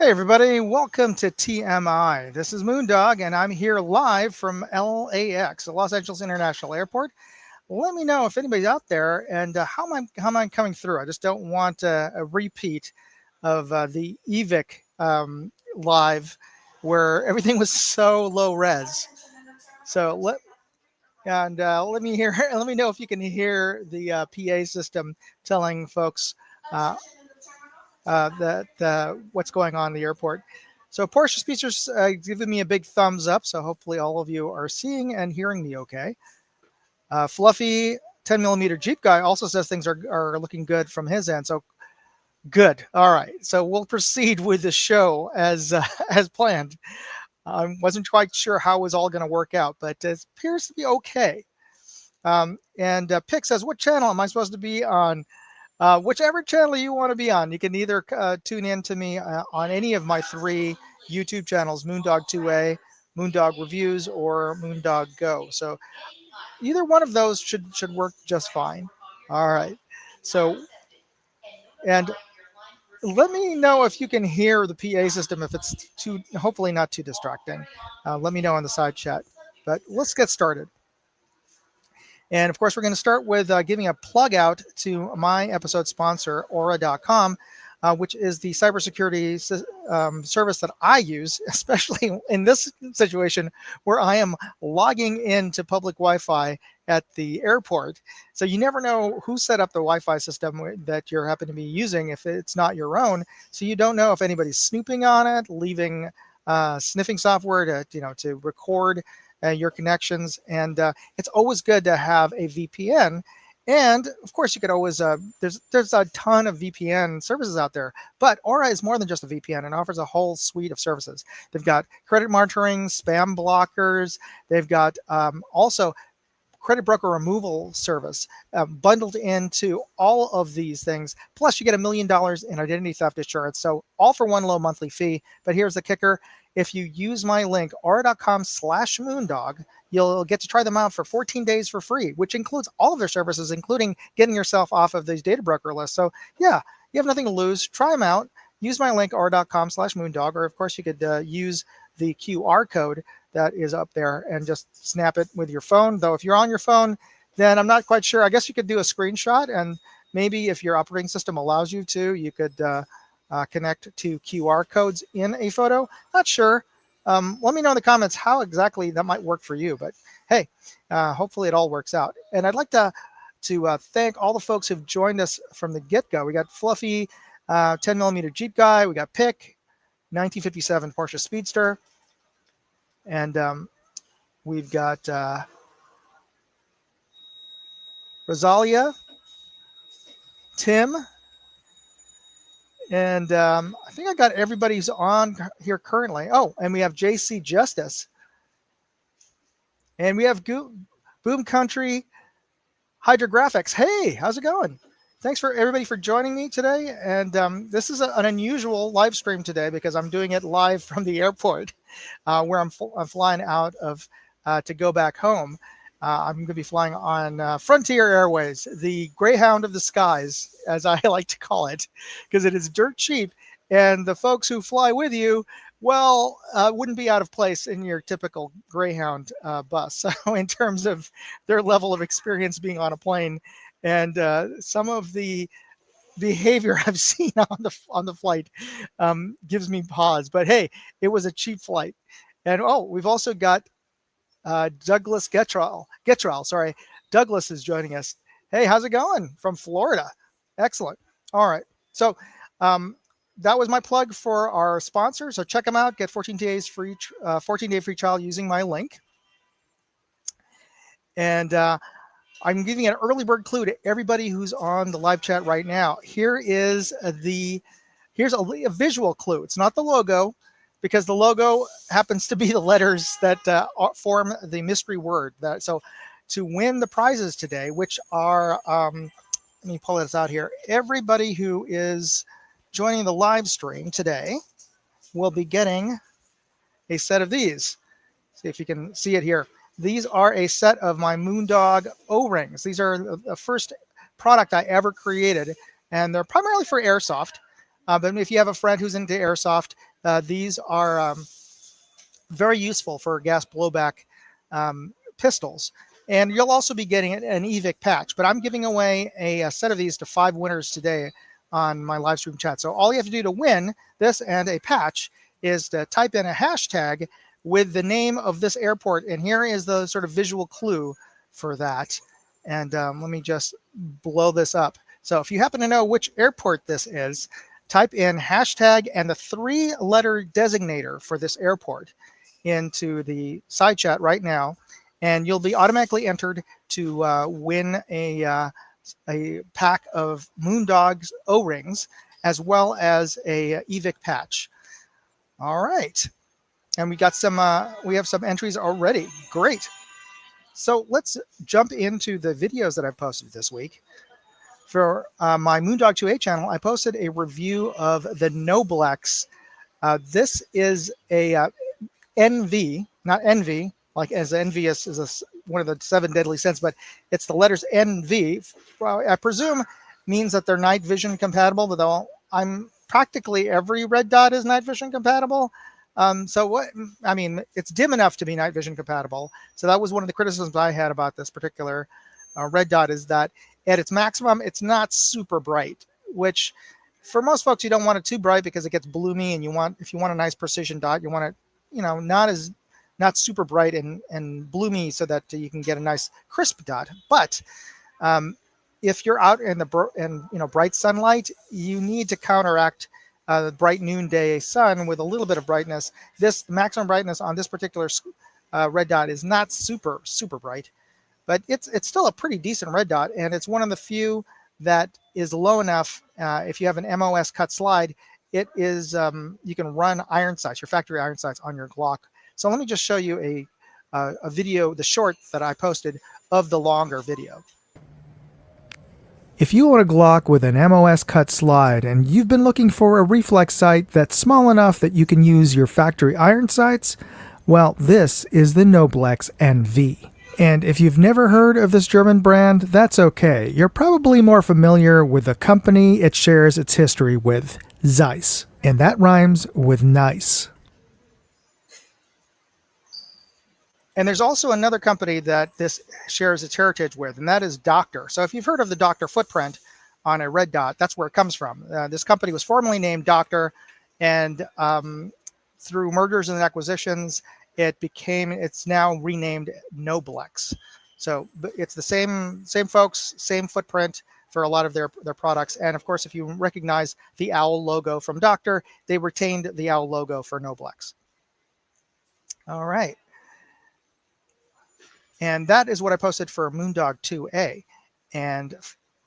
Hi, everybody. Welcome to TMI. This is Moondog, and I'm here live from LAX, the Los Angeles International Airport. Let me know if anybody's out there and how am I coming through. I just don't want a repeat of the EVIC live where everything was so low res. So let me hear. Let me know if you can hear the PA system telling folks uh, that what's going on in the airport. So Porsche Speedster's giving me a big thumbs up. So hopefully all of you are seeing and hearing me okay. Fluffy 10 millimeter Jeep guy also says things are looking good from his end. So good. All right. So we'll proceed with the show as as planned. I wasn't quite sure how it was all going to work out, but it appears to be okay. And Pick says, what channel am I supposed to be on? Whichever channel you want to be on, you can either tune in to me on any of my three YouTube channels, Moondog 2A, Moondog Reviews, or Moondog Go. So either one of those should work just fine. All right. So, and let me know if you can hear the PA system, if it's too, hopefully not too distracting. Let me know in the side chat. But let's get started. And of course, we're going to start with giving a plug out to my episode sponsor, Aura.com, which is the cybersecurity service that I use, especially in this situation where I am logging into public Wi-Fi at the airport. So you never know who set up the Wi-Fi system that you're happen to be using if it's not your own. So you don't know if anybody's snooping on it, leaving sniffing software to record your connections, and it's always good to have a VPN. And of course, you could always there's a ton of VPN services out there, but Aura is more than just a VPN and offers a whole suite of services. They've got credit monitoring, spam blockers. They've got also credit broker removal service bundled into all of these things. Plus, you get $1 million in identity theft insurance. So all for one low monthly fee. But here's the kicker. If you use my link, aura.com/moondog, you'll get to try them out for 14 days for free, which includes all of their services, including getting yourself off of these data broker lists. So yeah, you have nothing to lose. Try them out. Use my link, aura.com/moondog, or of course you could use the QR code that is up there and just snap it with your phone. Though if you're on your phone, then I'm not quite sure. I guess you could do a screenshot, and maybe if your operating system allows you to, you could connect to QR codes in a photo. Not sure. Let me know in the comments how exactly that might work for you. But hey, hopefully it all works out. And I'd like to thank all the folks who've joined us from the get-go. We got Fluffy, 10 millimeter Jeep guy. We got Pick, 1957 Porsche Speedster. And we've got Rosalia, Tim, and I think I got everybody's on here currently. Oh, and we have JC Justice. And we have Boom Country Hydrographics. Hey, how's it going? Thanks for everybody for joining me today. And this is an unusual live stream today because I'm doing it live from the airport where I'm flying out of to go back home. I'm going to be flying on Frontier Airways, the Greyhound of the skies, as I like to call it, because it is dirt cheap. And the folks who fly with you, well, wouldn't be out of place in your typical Greyhound bus. So in terms of their level of experience being on a plane, and some of the behavior I've seen on the flight gives me pause. But hey, it was a cheap flight. And oh, we've also got Douglas Gettrell, sorry. Douglas is joining us. Hey, how's it going from Florida? Excellent. All right. So that was my plug for our sponsor. So check them out. Get 14 days free, 14-day free trial using my link. And I'm giving an early bird clue to everybody who's on the live chat right now. Here's a visual clue. It's not the logo, because the logo happens to be the letters that form the mystery word. So to win the prizes today, which are, let me pull this out here. Everybody who is joining the live stream today will be getting a set of these. See if you can see it here. These are a set of my Moondog O-rings. These are the first product I ever created, and they're primarily for airsoft. But if you have a friend who's into airsoft, these are very useful for gas blowback pistols. And you'll also be getting an EVIC patch, but I'm giving away a set of these to 5 winners today on my live stream chat. So all you have to do to win this and a patch is to type in a hashtag with the name of this airport. And here is the sort of visual clue for that. And let me just blow this up. So if you happen to know which airport this is, type in hashtag and the 3-letter designator for this airport into the side chat right now, and you'll be automatically entered to win a pack of Moondog's O-rings as well as a EVIC patch. All right, and we have some entries already. Great. So let's jump into the videos that I've posted this week. For my Moondog 2A channel, I posted a review of the Noblex. This is a NV, not envy, like as envious is one of the 7 deadly sins, but it's the letters NV. Well, I presume means that they're night vision compatible, but I'm practically every red dot is night vision compatible. It's dim enough to be night vision compatible. So that was one of the criticisms I had about this particular red dot, is that at its maximum, it's not super bright, which for most folks, you don't want it too bright because it gets bloomy, and if you want a nice precision dot, you want it, not super bright and bloomy so that you can get a nice crisp dot. But if you're out in bright sunlight, you need to counteract the bright noonday sun with a little bit of brightness. This maximum brightness on this particular red dot is not super bright, but it's still a pretty decent red dot, and it's one of the few that is low enough. If you have an MOS cut slide, it is you can run iron sights, your factory iron sights, on your Glock. So let me just show you a video, the short that I posted of the longer video. If you own a Glock with an MOS cut slide and you've been looking for a reflex sight that's small enough that you can use your factory iron sights, well, this is the Noblex NV. And if you've never heard of this German brand, that's okay. You're probably more familiar with the company it shares its history with, Zeiss. And that rhymes with nice. And there's also another company that this shares its heritage with, and that is Doctor. So if you've heard of the Doctor footprint on a red dot, that's where it comes from. This company was formerly named Doctor, and through mergers and acquisitions, it's now renamed Noblex. So it's the same folks, same footprint for a lot of their products. And of course, if you recognize the owl logo from Doctor, they retained the owl logo for Noblex. All right. And that is what I posted for Moondog 2A. And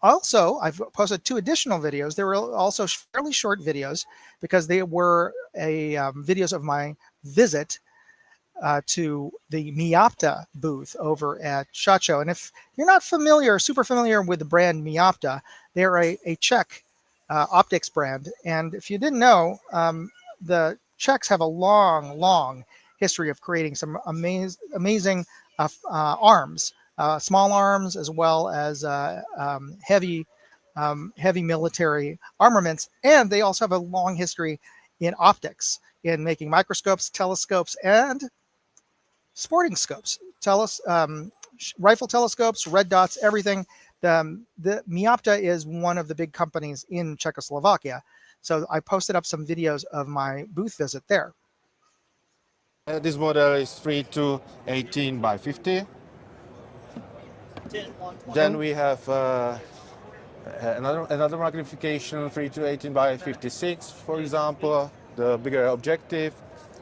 also, I've posted 2 additional videos. They were also fairly short videos because they were videos of my visit to the Miapta booth over at SHOT Show. And if you're not super familiar with the brand Miapta, they're a Czech optics brand. And if you didn't know, the Czechs have a long history of creating some amazing arms, small arms, as well as heavy military armaments. And they also have a long history in optics, in making microscopes, telescopes, and sporting scopes, rifle telescopes, red dots, everything. The Miapta is one of the big companies in Czechoslovakia. So I posted up some videos of my booth visit there. This model is 3 to 18 by 50. Then we have another magnification, 3 to 18 by 56, for example, the bigger objective.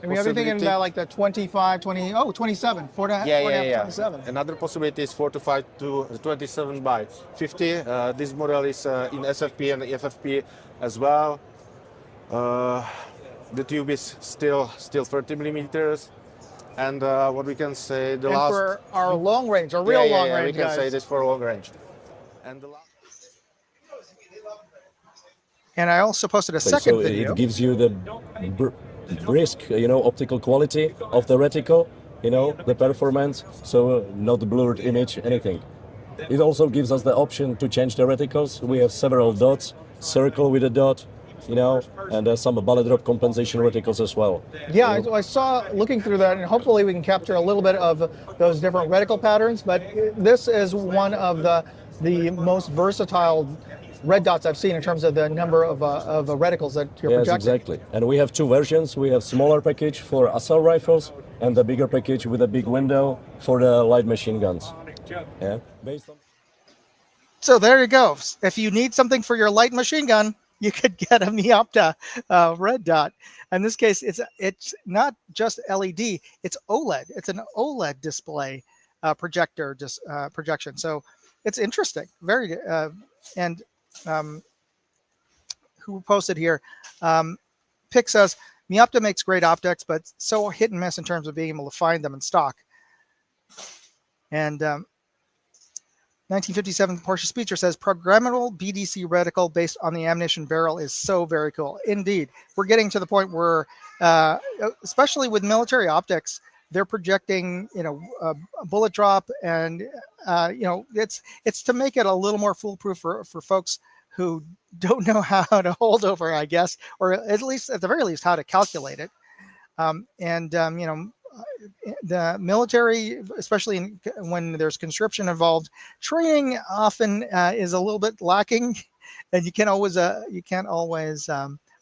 And we have everything in like the 25, 20, 27, 27. Another possibility is 45 to 27 by 50. This model is in SFP and FFP as well. The tube is still 30 millimeters. And what we can say, for our long range, our real long range, we can say this for long range. And I also posted a second video. It gives you the brisk, optical quality of the reticle, the performance, so not blurred image, anything. It also gives us the option to change the reticles. We have several dots, circle with a dot, you know, and some bullet drop compensation reticles as well. Yeah, I saw looking through that, and hopefully we can capture a little bit of those different reticle patterns. But this is one of the most versatile red dots I've seen in terms of the number of reticles that you're Yes, projecting. exactly. And we have two versions. We have smaller package for assault rifles and the bigger package with a big window for the light machine guns. Yeah. Based on So there you go. If you need something for your light machine gun, you could get a Miopta red dot. In this case, it's not just LED; it's OLED. It's an OLED display projection. So it's interesting. Very and um, who posted here? Pick says Miopta makes great optics, but so hit and miss in terms of being able to find them in stock. And 1957 Porsche Speedster says programmable BDC reticle based on the ammunition barrel is so very cool. Indeed, we're getting to the point where, especially with military optics, they're projecting, a bullet drop, and it's to make it a little more foolproof for folks who don't know how to hold over, I guess, or at the very least how to calculate it. The military, especially when there's conscription involved, training often is a little bit lacking, and you can't always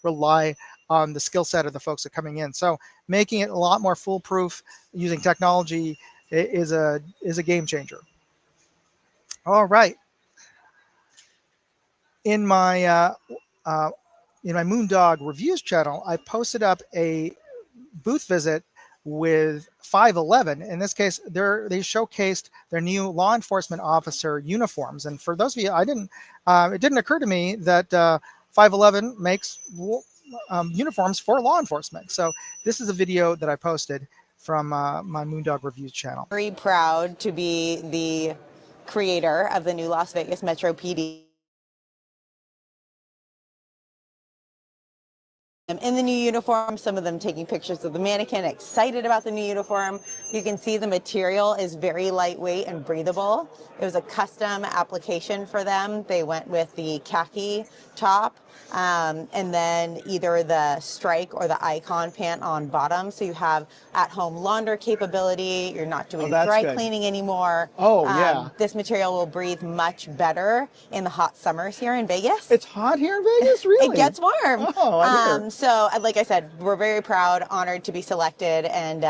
rely on the skill set of the folks that are coming in. So making it a lot more foolproof using technology is a game changer. All right. In my Moondog reviews channel, I posted up a booth visit with 511. In this case, they showcased their new law enforcement officer uniforms. And for those of you, it didn't occur to me that 511 makes uniforms for law enforcement. So this is a video that I posted from my Moondog Reviews channel. Very proud to be the creator of the new Las Vegas Metro PD. In the new uniform, some of them taking pictures of the mannequin, excited about the new uniform. You can see the material is very lightweight and breathable. It was a custom application for them. They went with the khaki top, and then either the strike or the icon pant on bottom. So you have at-home launder capability. You're not doing dry cleaning anymore. Oh, yeah. This material will breathe much better in the hot summers here in Vegas. It's hot here in Vegas, really? It gets warm. Oh, I hear. So, like I said, we're very proud, honored to be selected, and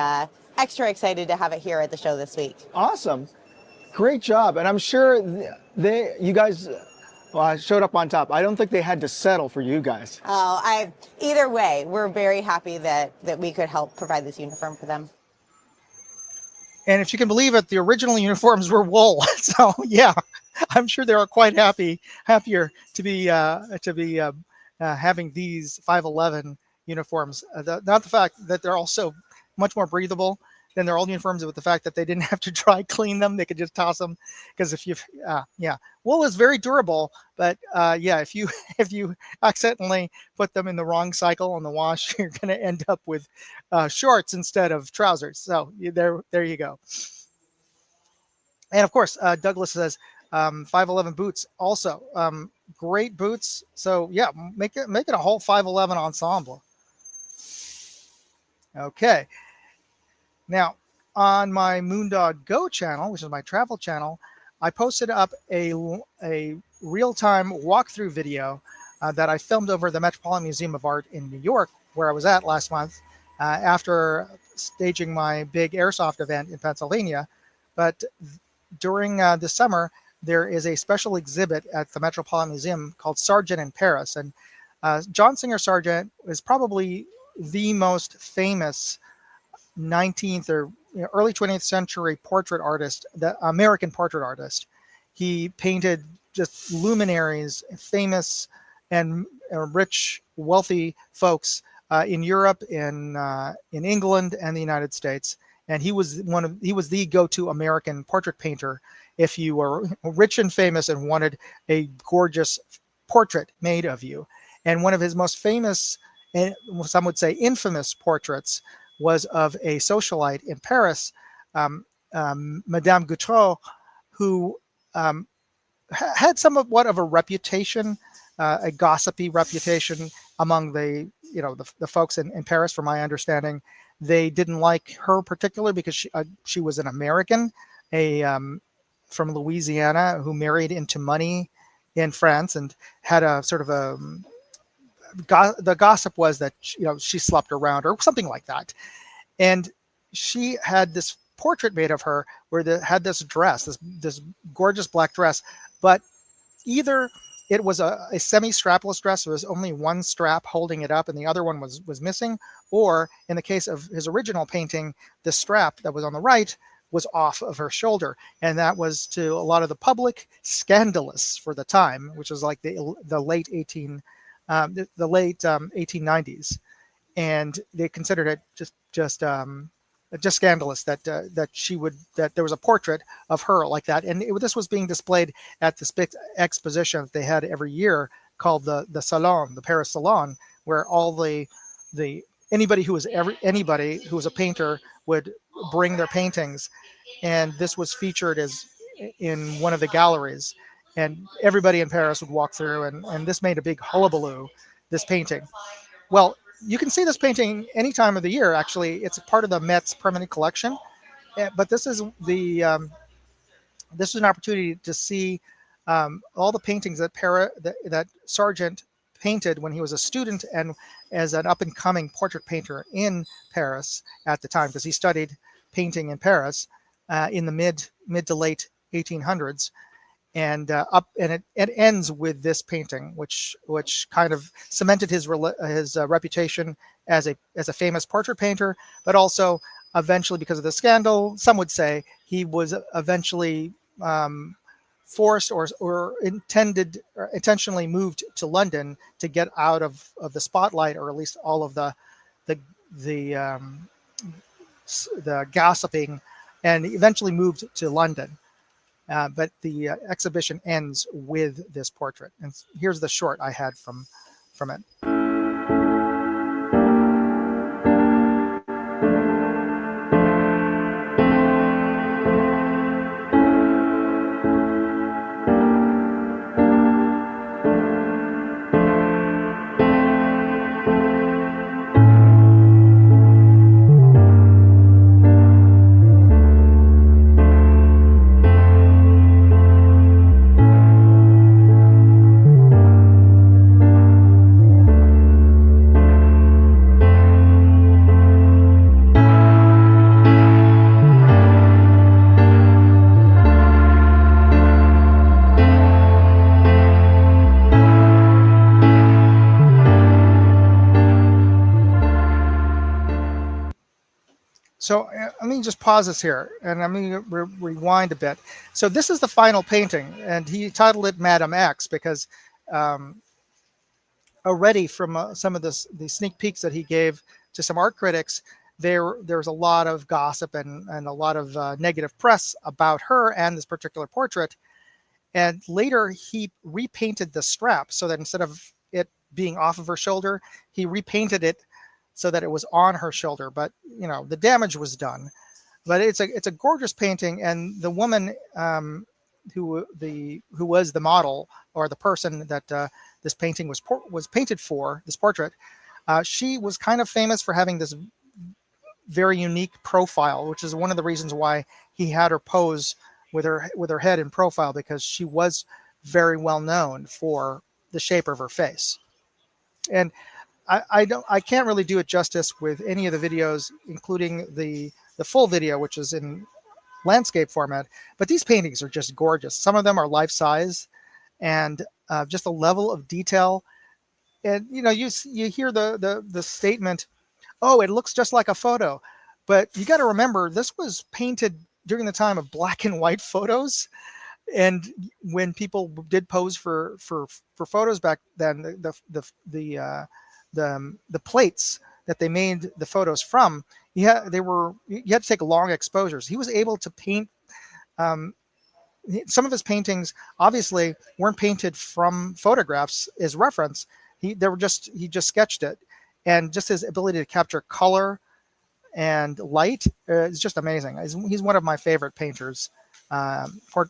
extra excited to have it here at the show this week. Awesome. Great job. And I'm sure you guys showed up on top. I don't think they had to settle for you guys. Oh, either way, we're very happy that we could help provide this uniform for them. And if you can believe it, the original uniforms were wool. So yeah, I'm sure they are quite happier to be having these 511 uniforms. Not the fact that they're also much more breathable than their old uniforms, but the fact that they didn't have to dry clean them. They could just toss them, because wool is very durable, but if you accidentally put them in the wrong cycle in the wash, you're going to end up with shorts instead of trousers. So there you go. And of course, Douglas says 511 boots also great boots. So yeah, make it a whole 511 ensemble. Okay. Now, on my Moondog Go channel, which is my travel channel, I posted up a real-time walkthrough video that I filmed over the Metropolitan Museum of Art in New York, where I was at last month after staging my big airsoft event in Pennsylvania. But during the summer, there is a special exhibit at the Metropolitan Museum called Sargent in Paris. And John Singer Sargent is probably the most famous 19th or early 20th century portrait artist, the American portrait artist. He painted just luminaries, famous and rich, wealthy folks in Europe, in England, and the United States. And he was the go-to American portrait painter if you were rich and famous and wanted a gorgeous portrait made of you. And one of his most famous, and some would say infamous, portraits was of a socialite in Paris, Madame Gautreau, who had somewhat of a reputation, a gossipy reputation, among the the folks in Paris. From my understanding, they didn't like her particularly because she was an American, a from Louisiana, who married into money in France and had a sort of a the gossip was that she slept around or something like that, and she had this portrait made of her where they had this dress, this gorgeous black dress, but either it was a semi-strapless dress, so there was only one strap holding it up and the other one was missing, or in the case of his original painting, the strap that was on the right was off of her shoulder, and that was to a lot of the public scandalous for the time, which was like the late 1890s, and they considered it just scandalous that that there was a portrait of her like that, and this was being displayed at this big exposition that they had every year called the Salon, the Paris Salon, where all the anybody who was a painter would bring their paintings, and this was featured as in one of the galleries, and everybody in Paris would walk through, and this made a big hullabaloo, this painting. Well, you can see this painting any time of the year. Actually, it's a part of the Met's permanent collection. But this is this is an opportunity to see all the paintings that Sargent painted when he was a student and as an up and coming portrait painter in Paris at the time, because he studied painting in Paris in the mid to late 1800s. And it ends with this painting, which kind of cemented his reputation as a famous portrait painter, but also eventually, because of the scandal, some would say he was eventually forced or intentionally moved to London to get out of the spotlight, or at least all of the gossiping, and eventually moved to London. But the exhibition ends with this portrait. And here's the short I had from it. So let me just pause this here, and I'm going to rewind a bit. So this is the final painting, and he titled it Madame X because already from some of the sneak peeks that he gave to some art critics, there's a lot of gossip and a lot of negative press about her and this particular portrait. And later he repainted the strap so that instead of it being off of her shoulder, he repainted it so that it was on her shoulder. But the damage was done. But it's a gorgeous painting, and the woman who was the model, or the person that this painting was painted for, this portrait, she was kind of famous for having this very unique profile, which is one of the reasons why he had her pose with her head in profile, because she was very well known for the shape of her face. And I can't really do it justice with any of the videos, including the full video, which is in landscape format. But these paintings are just gorgeous. Some of them are life size, and just the level of detail. And you hear the statement, "Oh, it looks just like a photo," but you got to remember this was painted during the time of black and white photos. And when people did pose for photos back then, the plates that they made the photos from, you had to take long exposures. He was able to paint some of his paintings obviously weren't painted from photographs as reference. He just sketched it, and just his ability to capture color and light is just amazing. He's one of my favorite painters, for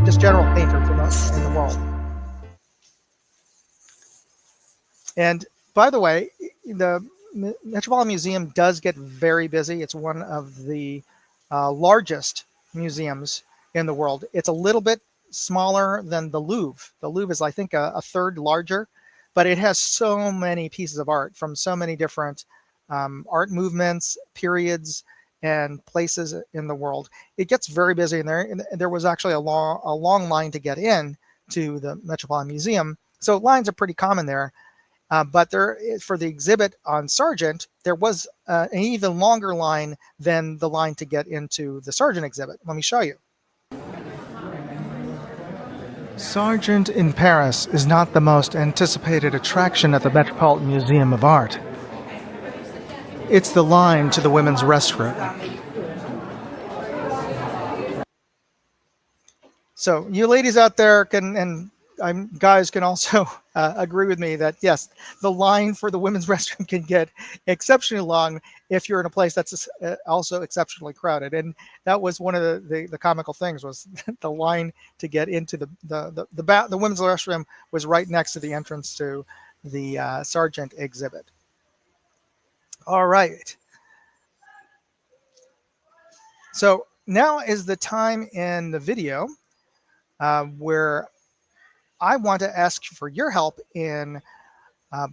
just general painters in the world. by the way, the Metropolitan Museum does get very busy. It's one of the largest museums in the world. It's a little bit smaller than the Louvre. The Louvre is, I think, a third larger, but it has so many pieces of art from so many different art movements, periods, and places in the world. It gets very busy in there. And there was actually a long line to get in to the Metropolitan Museum. So lines are pretty common there. But there, for the exhibit on Sargent, there was an even longer line than the line to get into the Sargent exhibit. Let me show you. Sargent in Paris is not the most anticipated attraction at the Metropolitan Museum of Art. It's the line to the women's restroom. So you ladies out there and guys can also agree with me that yes, the line for the women's restroom can get exceptionally long if you're in a place that's also exceptionally crowded. And that was one of the comical things was the line to get into the women's restroom was right next to the entrance to the Sargent exhibit. All right. So now is the time in the video where I want to ask for your help in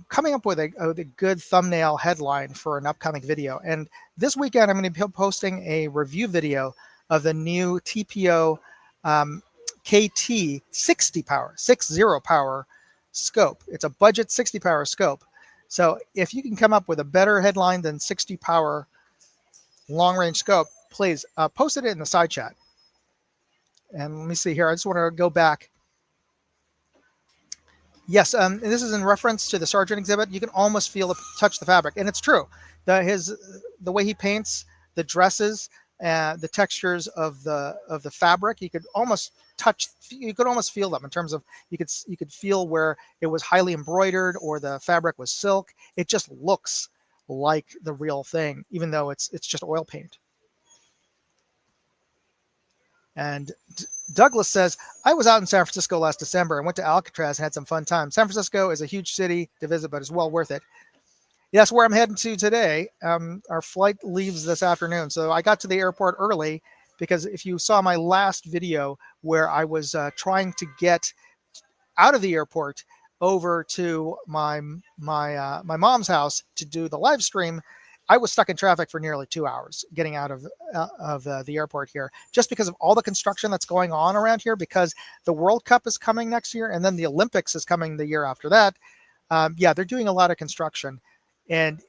coming up with a good thumbnail headline for an upcoming video. And this weekend, I'm going to be posting a review video of the new TPO KT 60 power scope. It's a budget 60 power scope. So if you can come up with a better headline than 60 power long range scope, please post it in the side chat. And let me see here. I just want to go back. Yes, this is in reference to the Sargent exhibit. You can almost touch the fabric, and it's true. The way he paints the dresses, the textures of the fabric, you could almost feel them in terms of you could feel where it was highly embroidered or the fabric was silk. It just looks like the real thing, even though it's just oil paint. And Douglas says, I was out in San Francisco last December and went to Alcatraz and had some fun time. San Francisco is a huge city to visit, but it's well worth it. Yeah, that's where I'm heading to today. Our flight leaves this afternoon. So I got to the airport early because if you saw my last video where I was trying to get out of the airport over to my mom's house to do the live stream, I was stuck in traffic for nearly 2 hours getting out of the airport here, just because of all the construction that's going on around here, because the World Cup is coming next year and then the Olympics is coming the year after that. Yeah, they're doing a lot of construction, and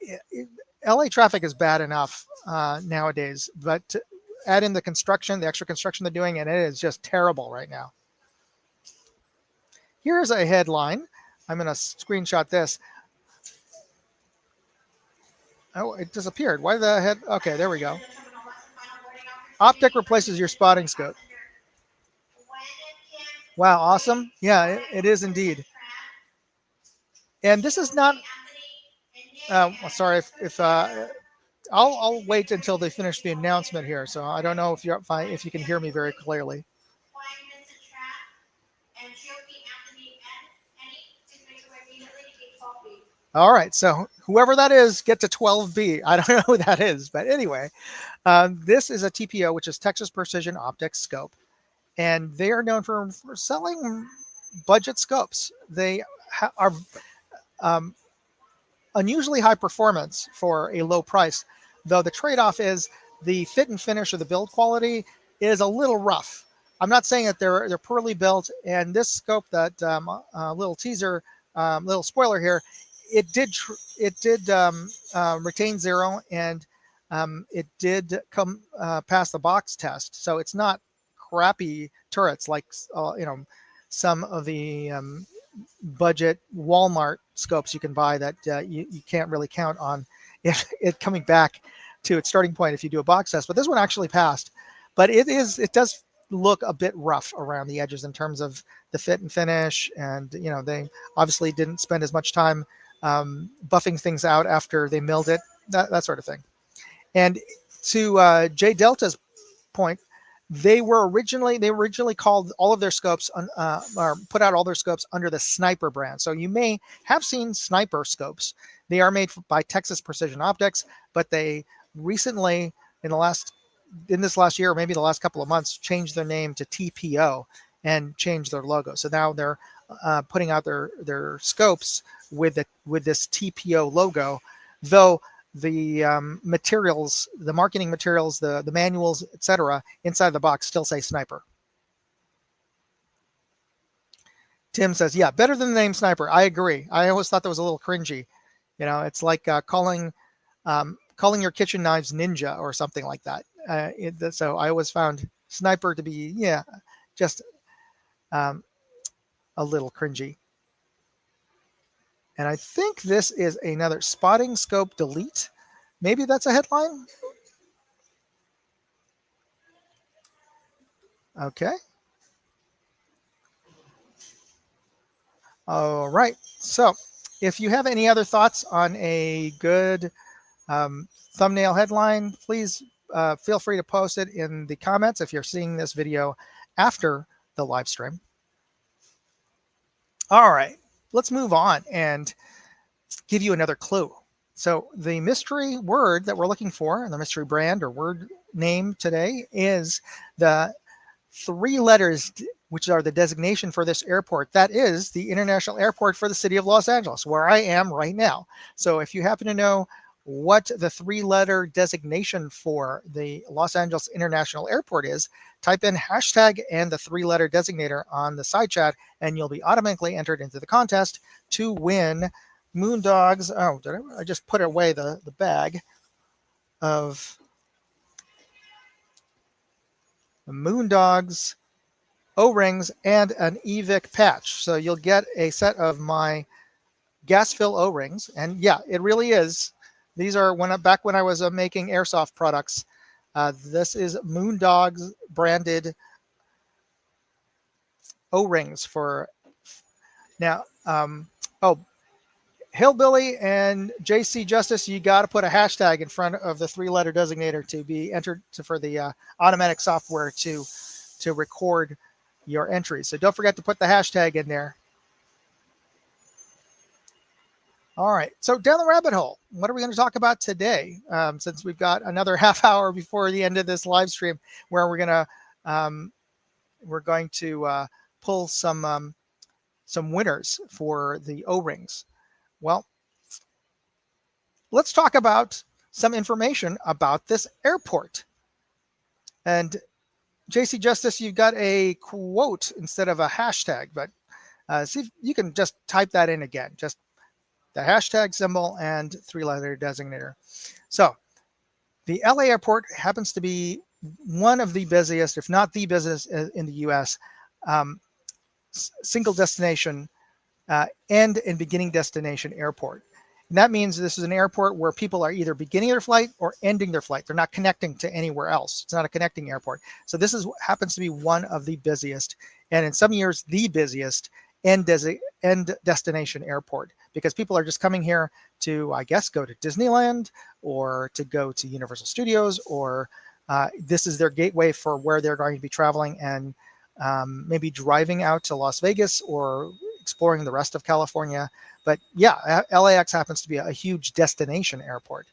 LA traffic is bad enough nowadays, but to add in the extra construction they're doing, and it is just terrible right now. Here's a headline. I'm going to screenshot this. Oh, it disappeared. Why the heck? Okay, there we go. Optic replaces your spotting scope. Wow, awesome. Yeah, it is indeed. And this is not. Sorry, if I'll wait until they finish the announcement here. So I don't know if you can hear me very clearly. All right, so whoever that is, get to 12B. I don't know who that is, but anyway, this is a TPO, which is Texas Precision Optics scope, and they are known for selling budget scopes. They are unusually high performance for a low price, though the trade-off is the fit and finish of the build quality is a little rough. I'm not saying that they're poorly built, and this scope, that little teaser, little spoiler here, it did retain zero, and it did come past the box test. So it's not crappy turrets like some of the budget Walmart scopes you can buy that you can't really count on it coming back to its starting point if you do a box test. But this one actually passed. But it does look a bit rough around the edges in terms of the fit and finish, and they obviously didn't spend as much time buffing things out after they milled it, that sort of thing. And to Jay Delta's point, They originally called all of their scopes or put out all their scopes under the Sniper brand. So you may have seen Sniper scopes. They are made by Texas Precision Optics, but they recently in this last year, or maybe the last couple of months, changed their name to TPO and changed their logo. So now they're putting out their scopes with this TPO logo, though the materials, the marketing materials, the manuals, etc., inside the box still say Sniper. Tim says, "Yeah, better than the name Sniper." I agree. I always thought that was a little cringy. It's like calling your kitchen knives Ninja or something like that. So I always found Sniper to be, just a little cringy. And I think this is another spotting scope delete. Maybe that's a headline. Okay. All right. So if you have any other thoughts on a good thumbnail headline, please feel free to post it in the comments if you're seeing this video after the live stream. All right, let's move on and give you another clue. So the mystery word that we're looking for, the mystery brand or word name today, is the 3 letters, which are the designation for this airport. That is the International Airport for the city of Los Angeles, where I am right now. So if you happen to know what the 3-letter designation for the Los Angeles International Airport is, type in hashtag and the 3-letter designator on the side chat, and you'll be automatically entered into the contest to win Moondog's. Oh, I just put away the bag of Moondog's O-rings and an EVIC patch. So you'll get a set of my gas fill O-rings, and yeah, it really is. These are back when I was making airsoft products. This is Moondog's branded O-rings for now. Hillbilly and JC Justice, you got to put a hashtag in front of the 3-letter designator to be entered for the automatic software to record your entries. So don't forget to put the hashtag in there. All right, so down the rabbit hole, what are we going to talk about today? Since we've got another half hour before the end of this live stream, where we're going to pull some winners for the O-rings. Well, let's talk about some information about this airport. And JC Justice, you've got a quote instead of a hashtag, but see if you can just type that in again. Just the hashtag symbol and 3-letter designator. So the LA airport happens to be one of the busiest, if not the busiest in the US, single destination end and beginning destination airport. And that means this is an airport where people are either beginning their flight or ending their flight. They're not connecting to anywhere else. It's not a connecting airport. So this happens to be one of the busiest, and in some years, the busiest end destination airport, because people are just coming here to, I guess, go to Disneyland or to go to Universal Studios, or this is their gateway for where they're going to be traveling and maybe driving out to Las Vegas or exploring the rest of California. But yeah, LAX happens to be a huge destination airport.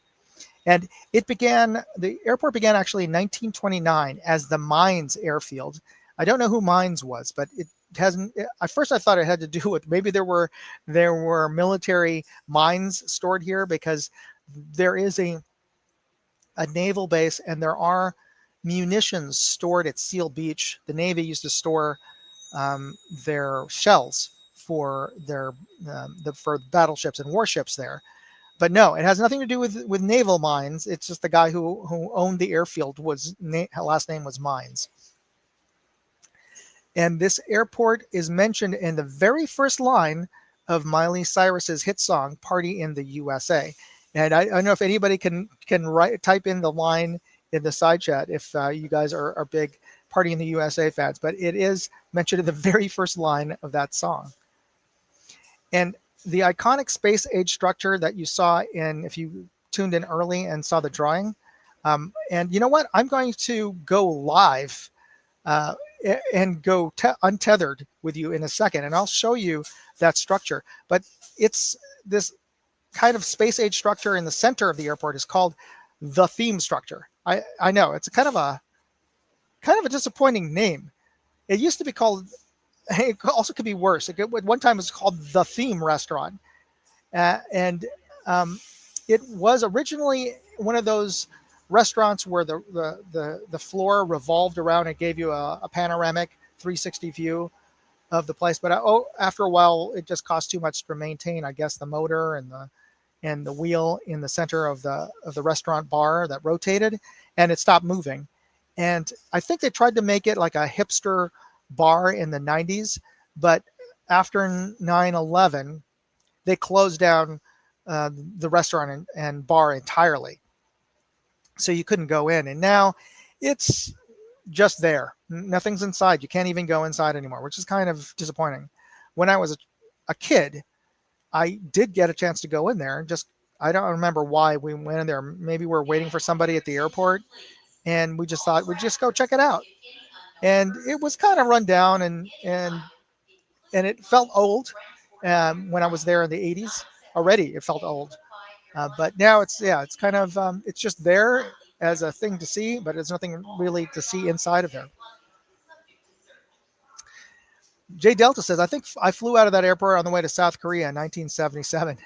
And the airport began actually in 1929 as the Mines Airfield. I don't know who Mines was, but it hasn't. At first, I thought it had to do with maybe there were military mines stored here, because there is a naval base and there are munitions stored at Seal Beach. The Navy used to store their shells for for battleships and warships there. But no, it has nothing to do with naval mines. It's just the guy who owned the airfield last name was Mines. And this airport is mentioned in the very first line of Miley Cyrus's hit song "Party in the USA." And I don't know if anybody can type in the line in the side chat if you guys are big Party in the USA fans, but it is mentioned in the very first line of that song. And the iconic space age structure that you saw if you tuned in early and saw the drawing. And you know what? I'm going to go live uh, and go untethered with you in a second. And I'll show you that structure. But it's this kind of space age structure in the center of the airport is called the theme structure. I know it's kind of a disappointing name. It used to be called. It also could be worse. One time it was called the Theme Restaurant, and it was originally one of those restaurants where the floor revolved around and gave you a panoramic 360 view of the place. But after a while, it just cost too much to maintain. I guess the motor and the wheel in the center of the restaurant bar that rotated, and it stopped moving. And I think they tried to make it like a hipster bar in the 90s, but after 9/11, they closed down the restaurant and bar entirely, so you couldn't go in. And now it's just there. Nothing's inside. You can't even go inside anymore, which is kind of disappointing. When I was a kid, I did get a chance to go in there. Just I don't remember why we went in there. Maybe we're waiting for somebody at the airport, and we just thought we'd just go check it out. And it was kind of run down, and it felt old when I was there in the 80s. Already, it felt old. But now it's kind of it's just there as a thing to see, but there's nothing really to see inside of there. Jay Delta says, I think I flew out of that airport on the way to South Korea in 1977.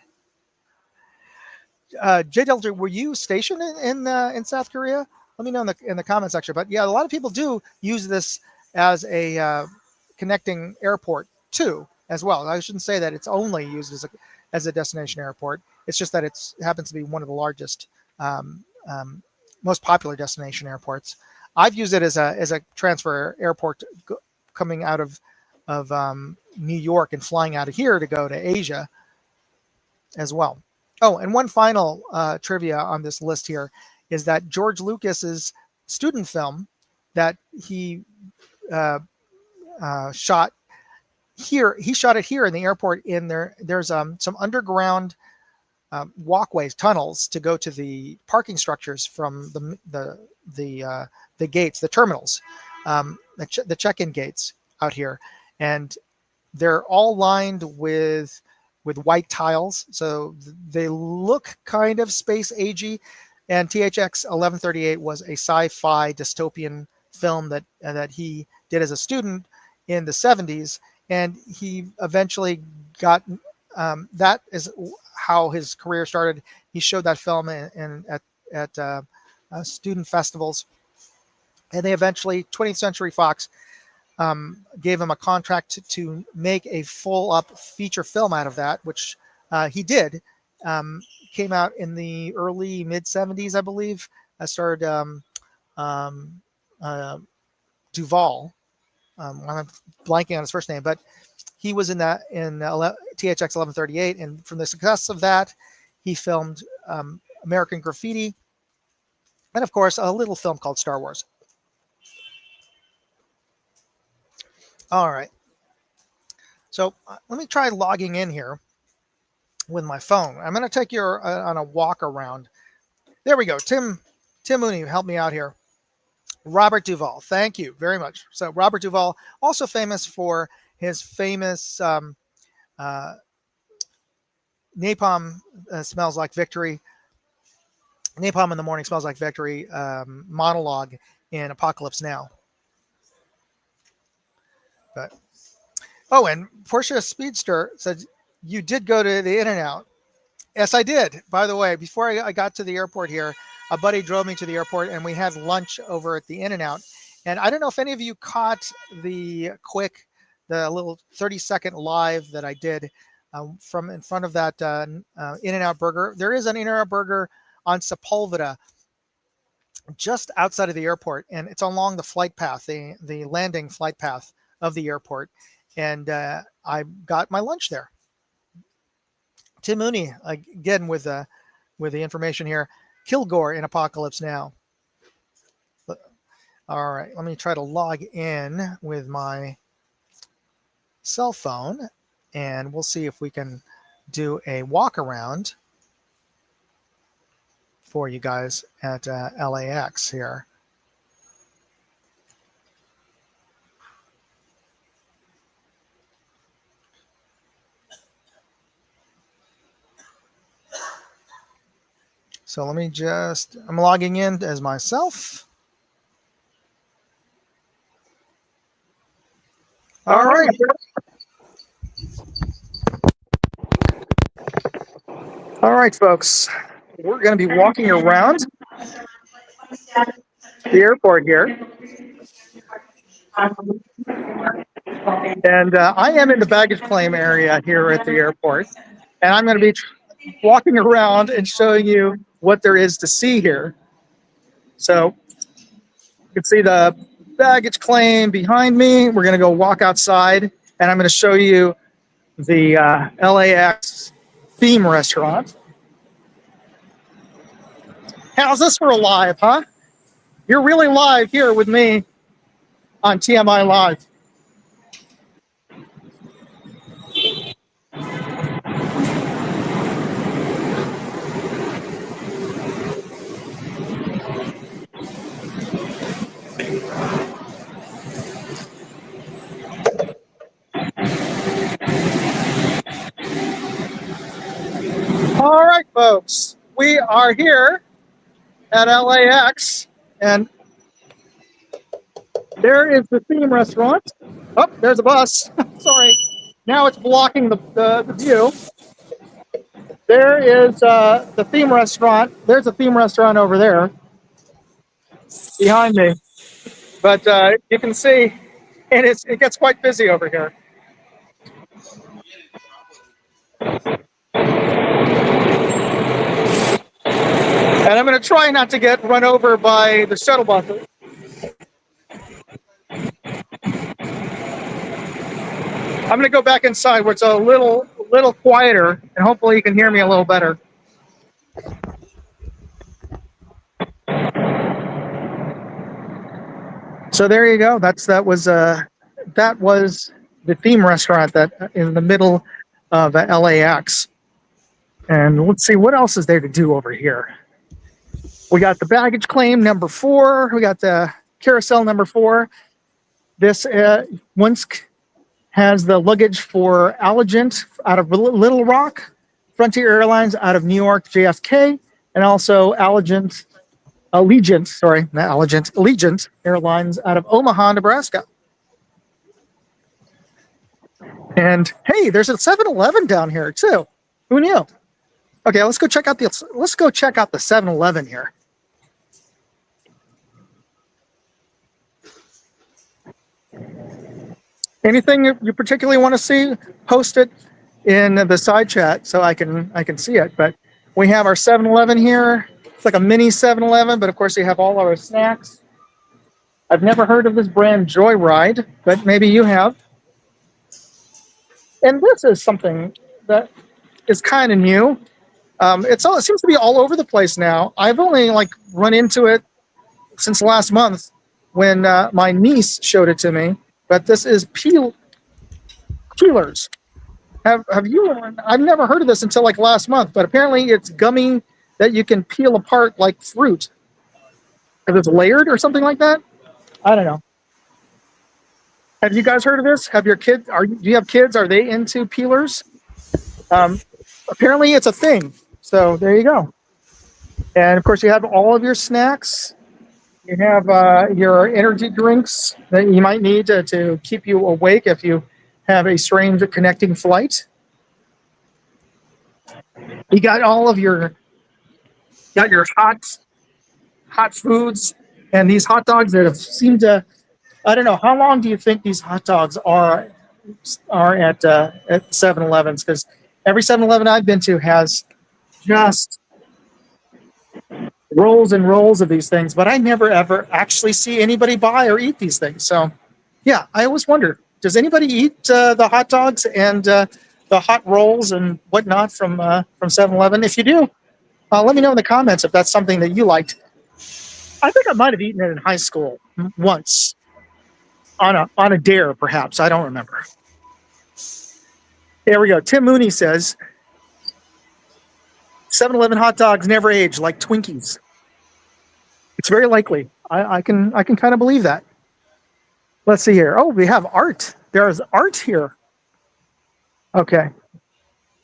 Jay Delta, were you stationed in South Korea? Let me know in the comment section. But yeah, a lot of people do use this as a connecting airport too, as well. I shouldn't say that it's only used as a destination airport. It's just that it happens to be one of the largest, most popular destination airports. I've used it as a transfer airport coming out of New York and flying out of here to go to Asia as well. Oh, and one final trivia on this list here is that George Lucas's student film that he shot here, he shot it here in the airport. There's some underground walkways, tunnels to go to the parking structures from the gates, the terminals, the check-in gates out here, and they're all lined with white tiles, so they look kind of space agey. And THX 1138 was a sci-fi dystopian film that he did as a student in the 70s, and he eventually got that is how his career started. He showed that film at student festivals, and they eventually 20th Century Fox gave him a contract to make a full-up feature film out of that, which he did. Came out in the early mid 70s, I believe. I started Duvall. I'm blanking on his first name, but he was in THX 1138, and from the success of that, he filmed American Graffiti, and of course a little film called Star Wars. All right. So let me try logging in here with my phone. I'm going to take you on a walk around. There we go. Tim Mooney, help me out here. Robert Duvall, thank you very much. So Robert Duvall, also famous for his famous Napalm Smells Like Victory. Napalm in the Morning Smells Like Victory monologue in Apocalypse Now. But and Portia Speedster said, you did go to the In-N-Out. Yes, I did. By the way, before I got to the airport here, a buddy drove me to the airport, and we had lunch over at the In-N-Out. And I don't know if any of you caught the little 30-second live that I did from in front of that In-N-Out burger. There is an In-N-Out burger on Sepulveda, just outside of the airport, and it's along the flight path, the landing flight path of the airport. And I got my lunch there. Tim Mooney, again, with the information here. Kilgore in Apocalypse Now. All right, let me try to log in with my cell phone, and we'll see if we can do a walk around for you guys at LAX here. So let me just, I'm logging in as myself. All right. All right, folks. We're going to be walking around the airport here. And I am in the baggage claim area here at the airport. And I'm going to be walking around and showing you what there is to see here. So you can see the baggage claim behind me. We're going to go walk outside, and I'm going to show you the LAX theme restaurant. How's this for a live, huh? You're really live here with me on TMI Live. All right, folks, we are here at LAX, and there is the theme restaurant. Oh, there's a bus. Sorry. Now it's blocking the view. There is the theme restaurant. There's a theme restaurant over there behind me. But you can see, and it gets quite busy over here. And I'm going to try not to get run over by the shuttle buses. I'm going to go back inside where it's a little quieter, and hopefully you can hear me a little better. So there you go. That was the theme restaurant that in the middle of LAX. And let's see what else is there to do over here. We got the baggage claim number 4. We got the carousel number 4. This once has the luggage for Allegiant out of Little Rock, Frontier Airlines out of New York JFK, and also Allegiant Airlines out of Omaha, Nebraska. And hey, there's a 7-Eleven down here too. Who knew? Okay, let's go check out the 7-Eleven here. Anything you particularly want to see, post it in the side chat so I can see it. But we have our 7-Eleven here. It's like a mini 7-Eleven, but of course you have all our snacks. I've never heard of this brand Joyride, but maybe you have. And this is something that is kind of new. It seems to be all over the place now. I've only run into it since last month when my niece showed it to me. But this is peelers. Have you? I've never heard of this until last month. But apparently it's gummy that you can peel apart like fruit. If it's layered or something like that, I don't know. Have you guys heard of this? Have your kids? Do you have kids? Are they into peelers? Apparently it's a thing. So there you go. And of course you have all of your snacks. You have your energy drinks that you might need to keep you awake if you have a strange connecting flight. You got all of your hot foods, and these hot dogs that have seemed to. I don't know, how long do you think these hot dogs are at 7-Elevens? Because every 7-Eleven I've been to has just rolls and rolls of these things, but I never ever actually see anybody buy or eat these things. So yeah, I always wonder, does anybody eat the hot dogs and the hot rolls and whatnot from 7-Eleven? If you do, let me know in the comments if that's something that you liked. I think I might have eaten it in high school once on a dare, perhaps. I don't remember. There we go. Tim Mooney says 7-Eleven hot dogs never age like Twinkies. It's very likely. I can kind of believe that. Let's see here. Oh, we have art. There is art here. Okay.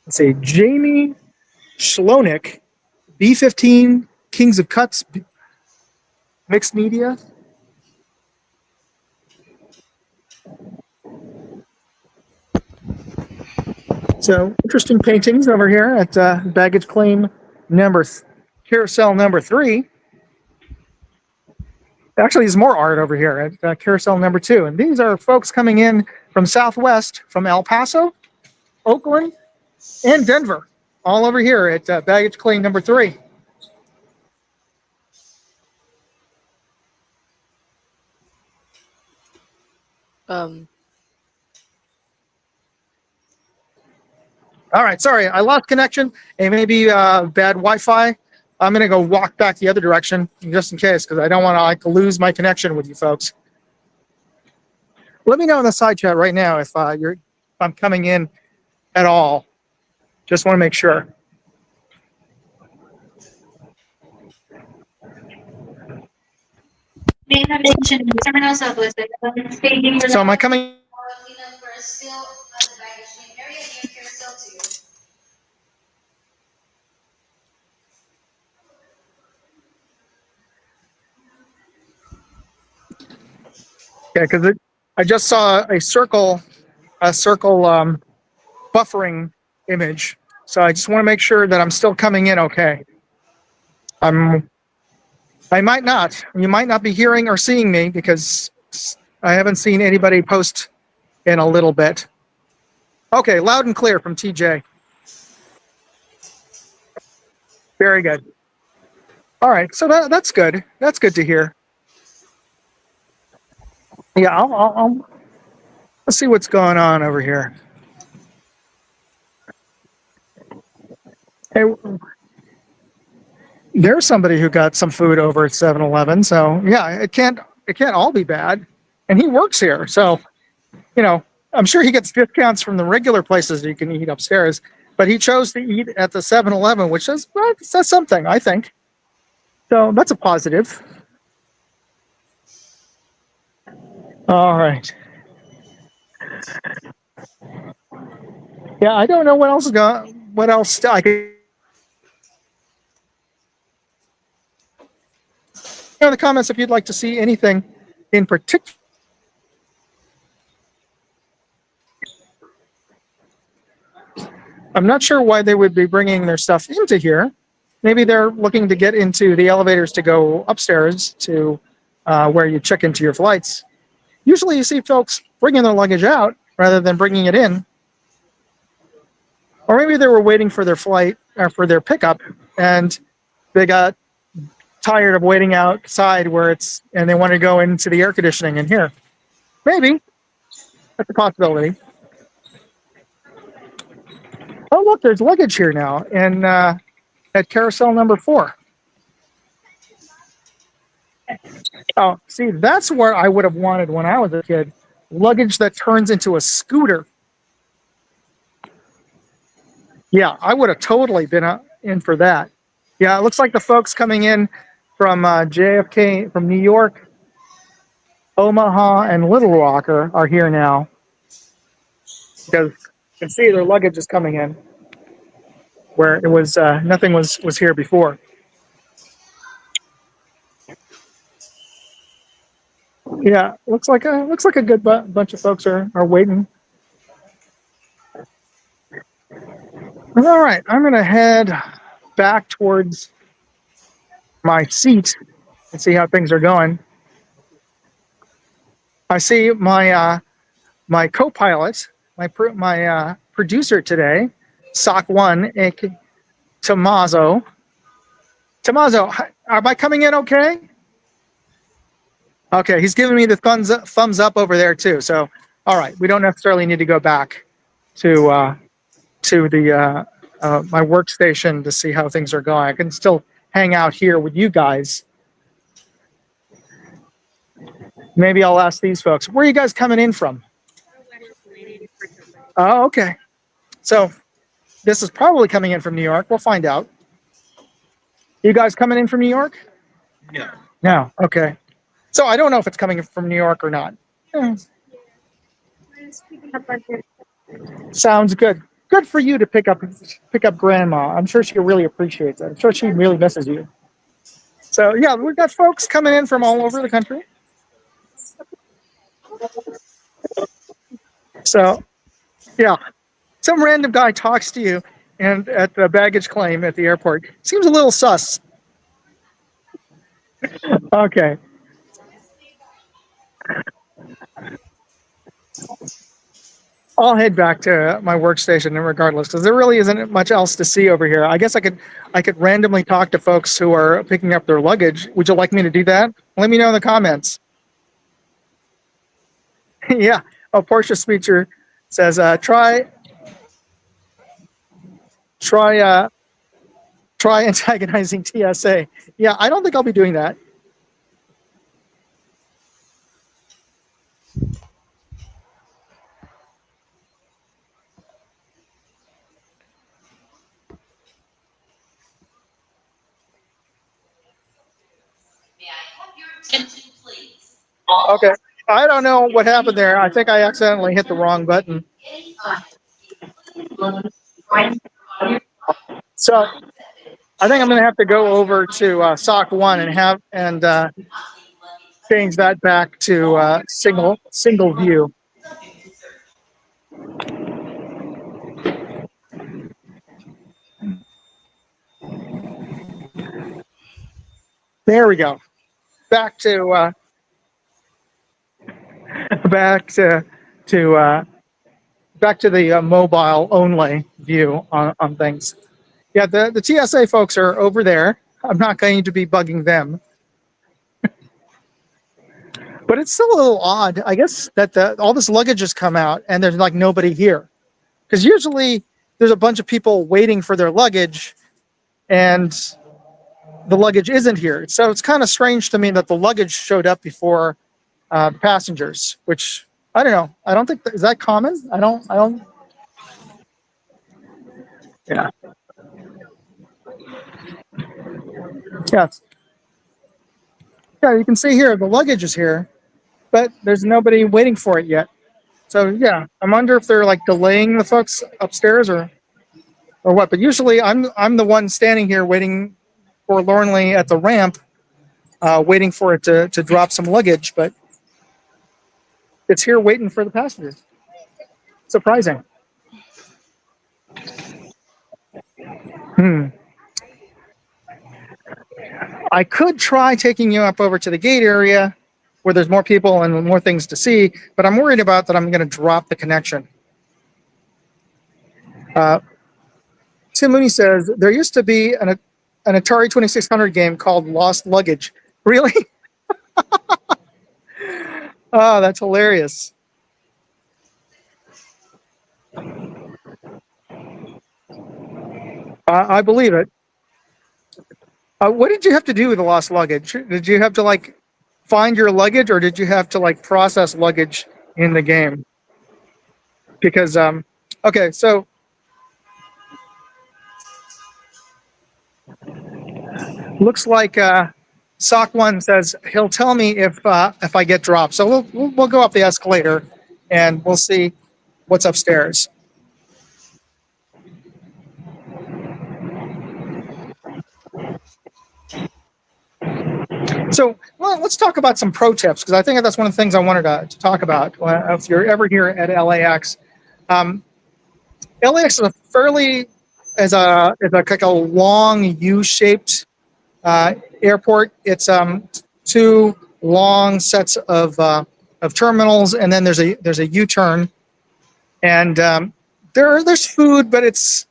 Let's see. Jamie Schlonik B15 Kings of Cuts mixed media. So interesting paintings over here at baggage claim carousel number 3. Actually, there's more art over here at carousel number 2. And these are folks coming in from Southwest, from El Paso, Oakland, and Denver, all over here at baggage claim number 3. All right, sorry, I lost connection. It may be bad Wi-Fi. I'm going to go walk back the other direction just in case, because I don't want to like lose my connection with you folks. Let me know in the side chat right now if I'm coming in at all. Just want to make sure. So am I coming? Yeah, because I just saw a circle buffering image. So I just want to make sure that I'm still coming in okay. I might not. You might not be hearing or seeing me because I haven't seen anybody post in a little bit. Okay, loud and clear from TJ. Very good. All right, so that's good. That's good to hear. Yeah, let's see what's going on over here. Hey, there's somebody who got some food over at 7-Eleven. So yeah, it can't all be bad. And he works here, so you know, I'm sure he gets discounts from the regular places that you can eat upstairs. But he chose to eat at the 7-Eleven, which says something, I think. So that's a positive. All right. Yeah, I don't know what else I could. In the comments if you'd like to see anything in particular. I'm not sure why they would be bringing their stuff into here. Maybe they're looking to get into the elevators to go upstairs to where you check into your flights. Usually you see folks bringing their luggage out rather than bringing it in. Or maybe they were waiting for their flight or for their pickup and they got tired of waiting outside and they want to go into the air conditioning in here. Maybe. That's a possibility. Oh, look, there's luggage here now at carousel number 4. Oh, see, that's where I would have wanted when I was a kid. Luggage that turns into a scooter. Yeah, I would have totally been in for that. Yeah, it looks like the folks coming in from JFK, from New York, Omaha, and Little Rock are here now. Because you can see their luggage is coming in, where it was nothing was here before. Yeah, looks like a good bunch of folks are waiting. All right, I'm gonna head back towards my seat and see how things are going. I see my my co-pilot, my producer today, Sock One, Tommaso. Tommaso, am I coming in okay? Okay, he's giving me the thumbs up over there too. So, all right, we don't necessarily need to go back to the my workstation to see how things are going. I can still hang out here with you guys. Maybe I'll ask these folks. Where are you guys coming in from? Oh, okay. So this is probably coming in from New York. We'll find out. You guys coming in from New York? No. No. Okay. So I don't know if it's coming from New York or not. Sounds good. good for you to pick up grandma. I'm sure she really appreciates it. I'm sure she really misses you. So yeah, we've got folks coming in from all over the country. So yeah, some random guy talks to you and at the baggage claim at the airport. Seems a little sus. Okay. I'll head back to my workstation regardless, because there really isn't much else to see over here. I guess I could randomly talk to folks who are picking up their luggage. Would you like me to do that? Let me know in the comments. Yeah. Oh, Portia Speecher says, try try antagonizing TSA. Yeah, I don't think I'll be doing that. Okay. I don't know what happened there. I think I accidentally hit the wrong button. So I think I'm going to have to go over to SOC 1 and change that back to single view. There we go. Back to back to the mobile only view on things. Yeah, the TSA folks are over there. I'm not going to be bugging them. But it's still a little odd, I guess, that all this luggage has come out and there's like nobody here. Because usually there's a bunch of people waiting for their luggage and the luggage isn't here. So it's kind of strange to me that the luggage showed up before passengers, which I don't know. I don't think is that common. I don't. Yeah. Yes. Yeah. You can see here the luggage is here, but there's nobody waiting for it yet. So yeah, I wonder if they're like delaying the folks upstairs or what. But usually I'm the one standing here waiting forlornly at the ramp, waiting for it to drop some luggage, but it's here waiting for the passengers. Surprising. I could try taking you up over to the gate area where there's more people and more things to see, but I'm worried about that I'm going to drop the connection. Tim Mooney says, there used to be an Atari 2600 game called Lost Luggage. Really? Oh, that's hilarious. I believe it. What did you have to do with the lost luggage? Did you have to like find your luggage, or did you have to like process luggage in the game? Because okay, so looks like SOC 1 says he'll tell me if I get dropped. So we'll go up the escalator and we'll see what's upstairs. So let's talk about some pro tips, because I think that's one of the things I wanted to talk about. If you're ever here at LAX, LAX is a fairly like a long U-shaped airport. It's two long sets of terminals, and then there's a U-turn, and there's food, but it's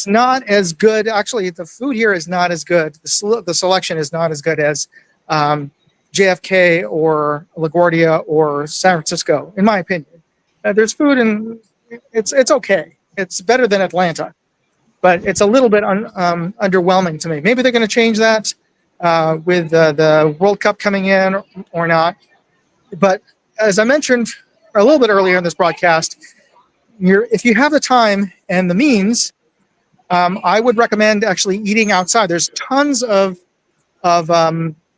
not as good. Actually, the food here is not as good. The selection is not as good as JFK or LaGuardia or San Francisco, in my opinion. There's food, and it's okay. It's better than Atlanta, but it's a little bit underwhelming to me. Maybe they're going to change that with the World Cup coming in or not. But as I mentioned a little bit earlier in this broadcast, if you have the time and the means, I would recommend actually eating outside. There's tons of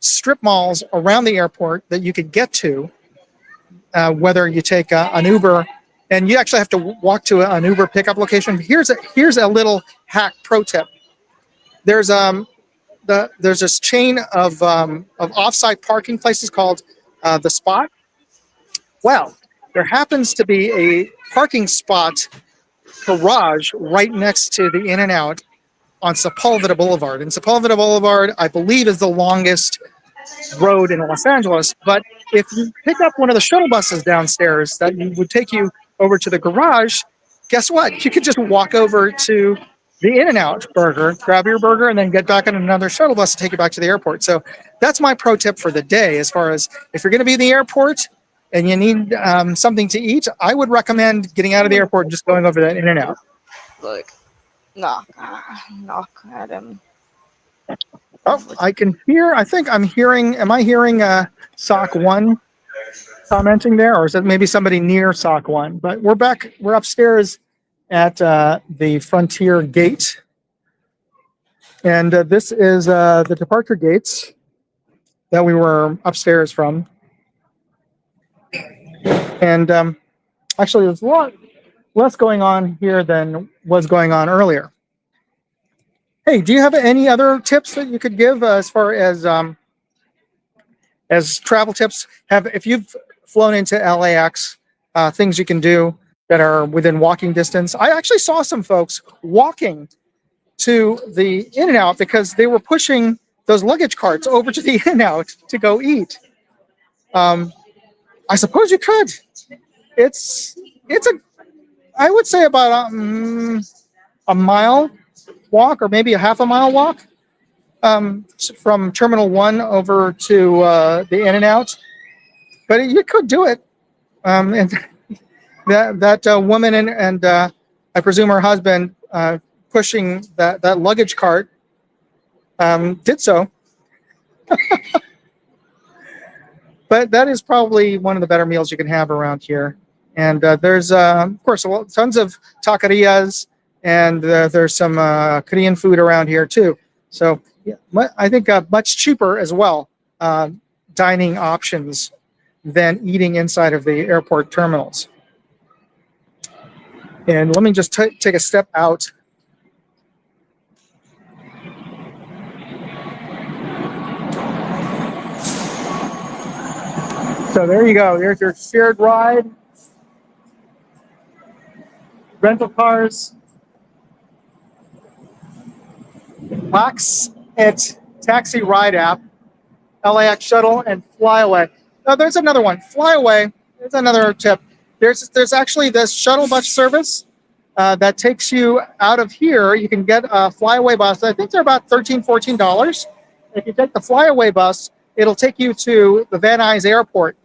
strip malls around the airport that you could get to, whether you take an Uber and you actually have to walk to an Uber pickup location. Here's a little hack pro tip. There's this chain of offsite parking places called the Spot. Well, there happens to be a parking spot garage right next to the In-N-Out on Sepulveda Boulevard. And Sepulveda Boulevard, I believe, is the longest road in Los Angeles. But if you pick up one of the shuttle buses downstairs that would take you over to the garage, guess what? You could just walk over to the In-N-Out burger, grab your burger, and then get back on another shuttle bus to take you back to the airport. So that's my pro tip for the day. As far as if you're going to be in the airport and you need something to eat, I would recommend getting out of the airport and just going over to In-N-Out. Look, knock at him. Oh, I can hear. I think I'm hearing. Am I hearing SOC 1 commenting there, or is it maybe somebody near SOC 1? But we're back. We're upstairs at the Frontier Gate, and this is the departure gates that we were upstairs from. And actually, there's a lot less going on here than was going on earlier. Hey, do you have any other tips that you could give as far as travel tips? If you've flown into LAX, things you can do that are within walking distance. I actually saw some folks walking to the In-N-Out because they were pushing those luggage carts over to the In-N-Out to go eat. I suppose you could. It's I would say about a mile walk, or maybe a half a mile walk from Terminal 1 over to the In-N-Out. But you could do it. And that woman and I presume her husband pushing that luggage cart did so. But that is probably one of the better meals you can have around here. And there's, of course, tons of taquerias, and there's some Korean food around here too. So yeah, I think much cheaper as well dining options than eating inside of the airport terminals. And let me just take a step out. So there you go. There's your shared ride, rental cars, Wax It taxi ride app, LAX shuttle, and Flyaway. Oh, there's another one. Flyaway. There's another tip. There's actually this shuttle bus service that takes you out of here. You can get a Flyaway bus. I think they're about $13, $14. If you take the Flyaway bus, it'll take you to the Van Nuys Airport.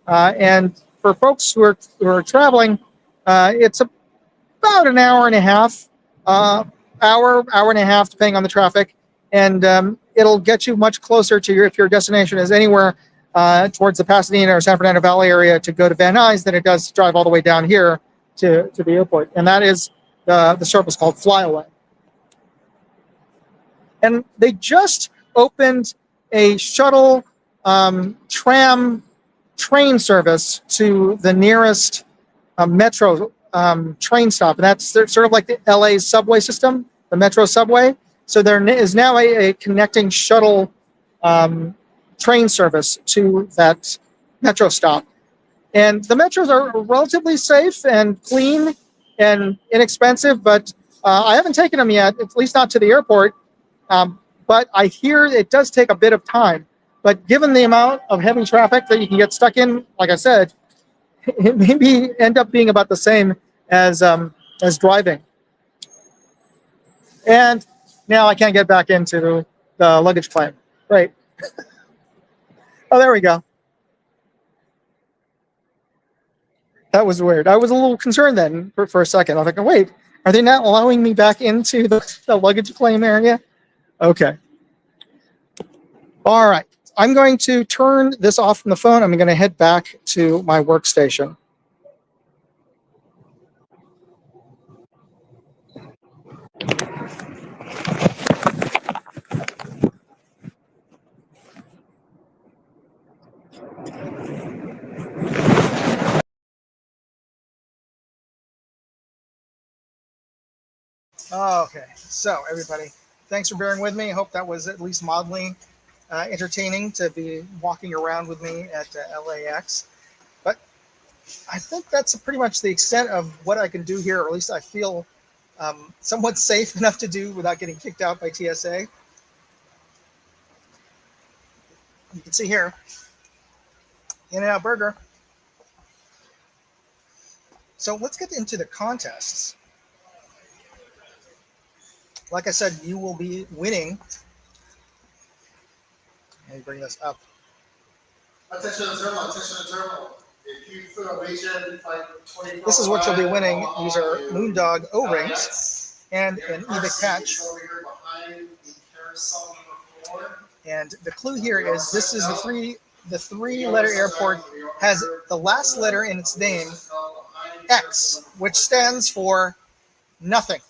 And for folks who are traveling, it's about an hour and a half, hour and a half, depending on the traffic. And it'll get you much closer to if your destination is anywhere towards the Pasadena or San Fernando Valley area to go to Van Nuys than it does to drive all the way down here to the airport. And that is the service called Flyaway. And they just opened a shuttle tram train service to the nearest metro train stop. And that's sort of like the LA subway system, the metro subway. So there is now a connecting shuttle train service to that metro stop. And the metros are relatively safe and clean and inexpensive, but I haven't taken them yet, at least not to the airport. But I hear it does take a bit of time. But given the amount of heavy traffic that you can get stuck in, like I said, it may end up being about the same as driving. And now I can't get back into the luggage claim. Right. Oh, there we go. That was weird. I was a little concerned then for a second. I was like, wait, are they not allowing me back into the luggage claim area? Okay. All right. I'm going to turn this off from the phone. I'm going to head back to my workstation. Okay, so everybody, thanks for bearing with me. I hope that was at least mildly entertaining to be walking around with me at LAX. But I think that's pretty much the extent of what I can do here, or at least I feel somewhat safe enough to do without getting kicked out by TSA. You can see here, In-N-Out Burger. So let's get into the contests. Like I said, you will be winning. Let me bring this up. Attention observer, attention observer. If you feel a region like 24 This is what you'll be winning. These are Moondog O-rings and an Evic patch. And the clue here is this is the three-letter airport has the last letter in its name, X, which stands for nothing.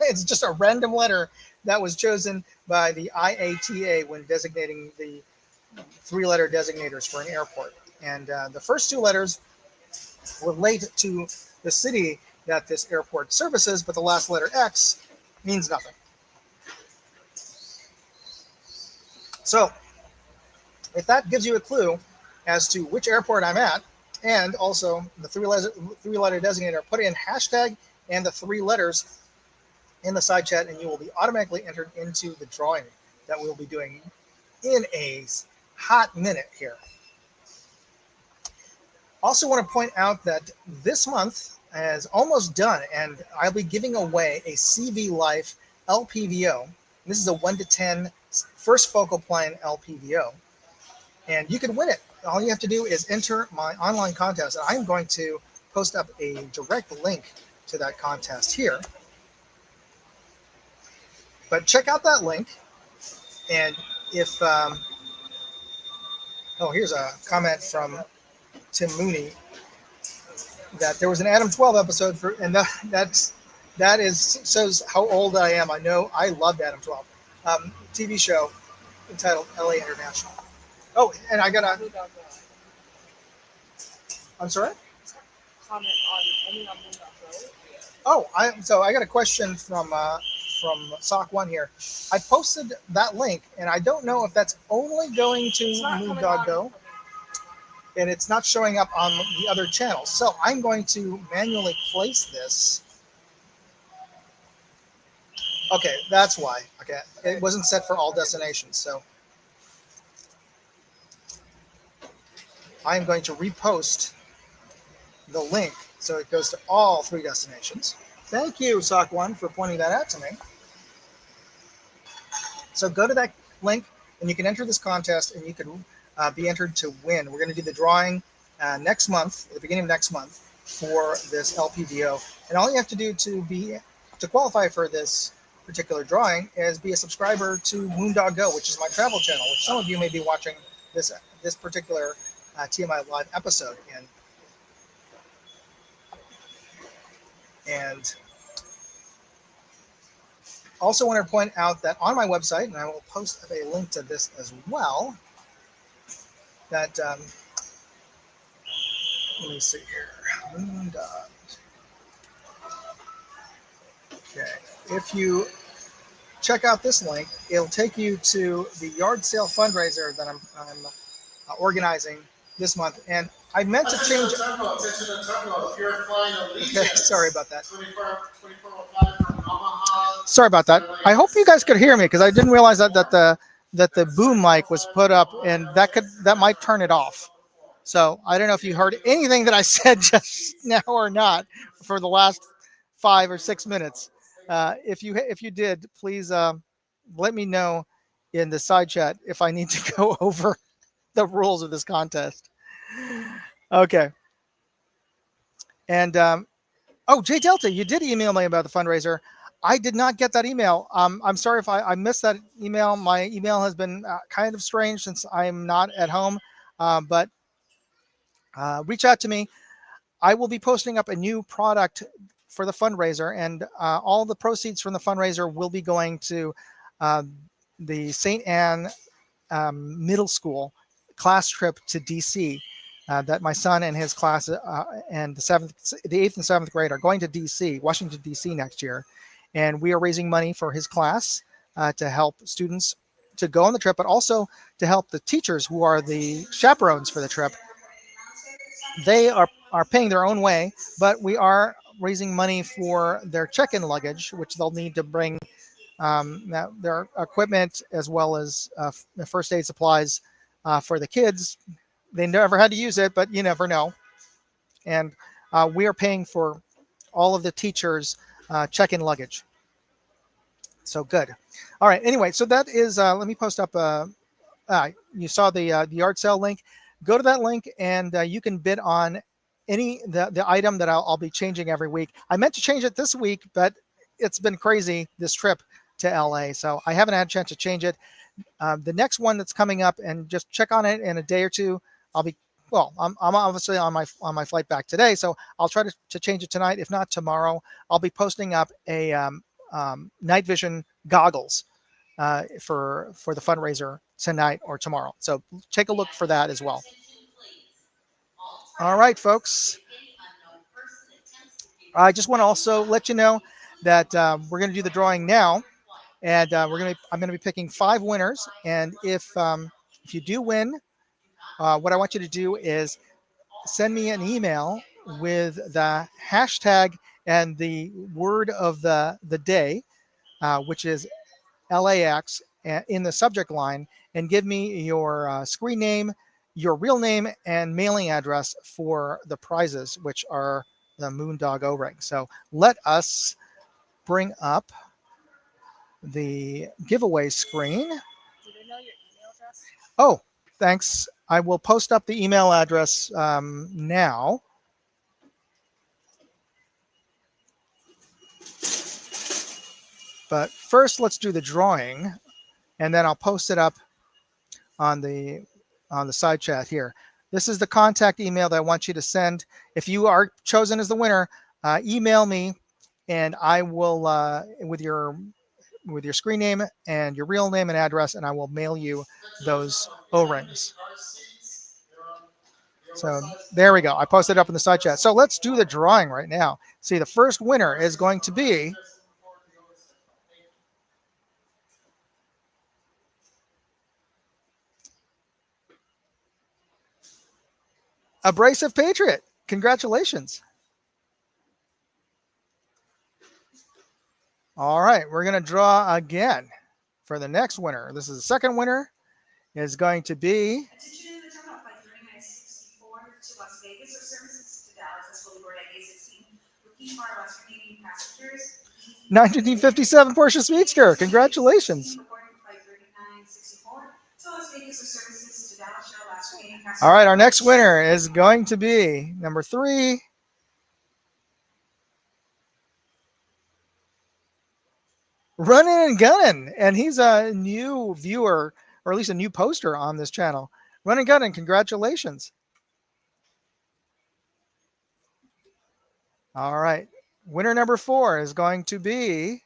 It's just a random letter that was chosen by the IATA when designating the three-letter designators for an airport. And the first two letters relate to the city that this airport services, but the last letter X means nothing. So if that gives you a clue as to which airport I'm at, and also the three-letter designator, put in hashtag and the three letters in the side chat, and you will be automatically entered into the drawing that we'll be doing in a hot minute here. Also want to point out that this month is almost done, and I'll be giving away a CV Life LPVO. This is a 1 to 10 first focal plane LPVO, and you can win it. All you have to do is enter my online contest. I'm going to post up a direct link to that contest here. But check out that link, and if here's a comment from Tim Mooney that there was an Adam 12 episode for, and that shows how old I am. I know I loved Adam 12 TV show entitled LA International. Oh, and I got a. I'm sorry. Comment on any on Moondog. Oh, I got a question from Sock One here. I posted that link, and I don't know if that's only going to Moondog Go, and it's not showing up on the other channels. So I'm going to manually place this. Okay, that's why. Okay, it wasn't set for all destinations, so I'm going to repost the link so it goes to all three destinations. Thank you, Sock One, for pointing that out to me. So go to that link, and you can enter this contest, and you can be entered to win. We're going to do the drawing next month, at the beginning of next month, for this LPVO. And all you have to do to qualify for this particular drawing is be a subscriber to Moondog Go, which is my travel channel, which some of you may be watching this particular TMI live episode in. And also want to point out that on my website, and I will post a link to this as well, that, let me see here, Moondog. Okay, if you check out this link, it'll take you to the yard sale fundraiser that I'm organizing this month. And I meant to change it. Okay, sorry about that. Sorry about that. I hope you guys could hear me, because I didn't realize that the boom mic was put up, and that might turn it off. So I don't know if you heard anything that I said just now or not for the last 5 or 6 minutes. If you did, please let me know in the side chat if I need to go over the rules of this contest. Okay. And Jay Delta, you did email me about the fundraiser. I did not get that email. I'm sorry if I missed that email. My email has been kind of strange since I'm not at home, but reach out to me. I will be posting up a new product for the fundraiser, and all the proceeds from the fundraiser will be going to the St. Anne Middle School class trip to DC. That my son and his class and the 8th and 7th grade are going to DC, Washington, DC next year. and we are raising money for his class to help students to go on the trip, but also to help the teachers who are the chaperones for the trip. They are paying their own way, but we are raising money for their check-in luggage, which they'll need to bring their equipment as well as first aid supplies for the kids. They never had to use it, but you never know. And we are paying for all of the teachers' check-in luggage. So good. All right. Anyway, so that is. Let me post up. You saw the yard sale link. Go to that link, and you can bid on the item that I'll be changing every week. I meant to change it this week, but it's been crazy this trip to LA, so I haven't had a chance to change it. The next one that's coming up, and just check on it in a day or two. I'll be I'm obviously on my flight back today, so I'll try to change it tonight. If not tomorrow, I'll be posting up a night vision goggles for the fundraiser tonight or tomorrow. So take a look for that as well. All right, folks. I just want to also let you know that we're going to do the drawing now, and I'm going to be picking 5 winners. And if you do win, what I want you to do is send me an email with the hashtag and the word of the day, which is LAX, in the subject line, and give me your screen name, your real name, and mailing address for the prizes, which are the Moondog O-ring. So let us bring up the giveaway screen. Do they know your email address? Oh, thanks. I will post up the email address now. But first, let's do the drawing, and then I'll post it up on the side chat here. This is the contact email that I want you to send. If you are chosen as the winner, email me, and I will with your screen name and your real name and address, and I will mail you those O-rings. So there we go. I posted it up in the side chat. So let's do the drawing right now. See, the first winner is going to be Abrasive Patriot. Congratulations. All right, we're going to draw again for the next winner. This is the second winner. Is going to be Attention in the terminal flight 3964 to Las Vegas or services to Dallas as fully boarded at A16. Looking for our Western Union passengers. 1957 Porsche Speedster. Congratulations. All right, our next winner is going to be number 3. Running and Gunning, and he's a new viewer, or at least a new poster on this channel. Running and Gunning, congratulations. All right, winner number 4 is going to be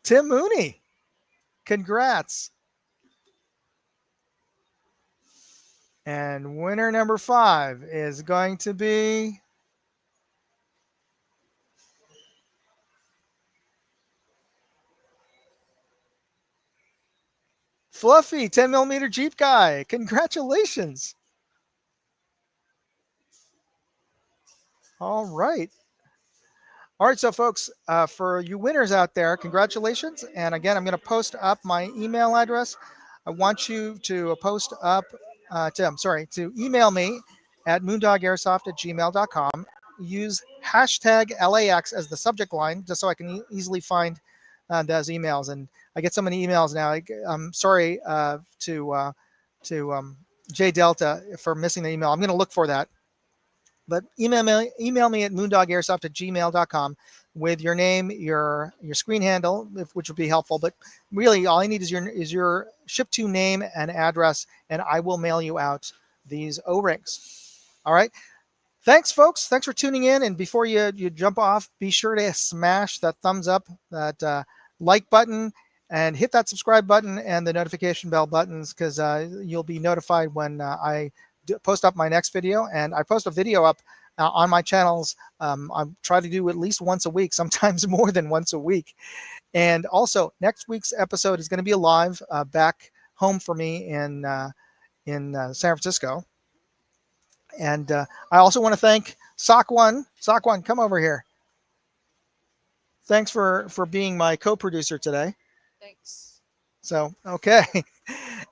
Tim Mooney. Congrats. And winner number 5 is going to be Fluffy, 10mm Jeep guy. Congratulations. All right. All right, so folks, for you winners out there, congratulations. And again, I'm going to post up my email address. I want you to post up, to email me at moondogairsoft@gmail.com. Use hashtag LAX as the subject line, just so I can easily find those emails. And I get so many emails now. I'm sorry to J Delta for missing the email. I'm going to look for that. But email me at moondogairsoft@gmail.com with your name, your screen handle, which would be helpful. But really, all I need is your ship to name and address, and I will mail you out these O-rings. All right. Thanks, folks. Thanks for tuning in. And before you jump off, be sure to smash that thumbs up, that like button, and hit that subscribe button and the notification bell buttons, because you'll be notified when I post up my next video, and I post a video up on my channels. I try to do at least once a week, sometimes more than once a week. And also, next week's episode is going to be live back home for me in San Francisco. And I also want to thank Sock1. Sock1, come over here. Thanks for being my co-producer today. Thanks. So, okay.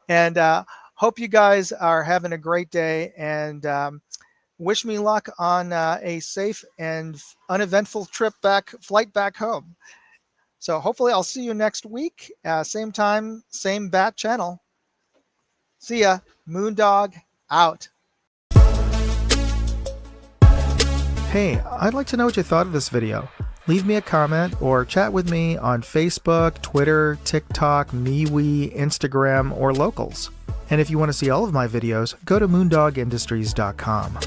And hope you guys are having a great day, and wish me luck on a safe and uneventful flight back home. So hopefully I'll see you next week, same time, same bat channel. See ya. Moondog out. Hey, I'd like to know what you thought of this video. Leave me a comment or chat with me on Facebook, Twitter, TikTok, MeWe, Instagram, or Locals. And if you want to see all of my videos, go to moondogindustries.com.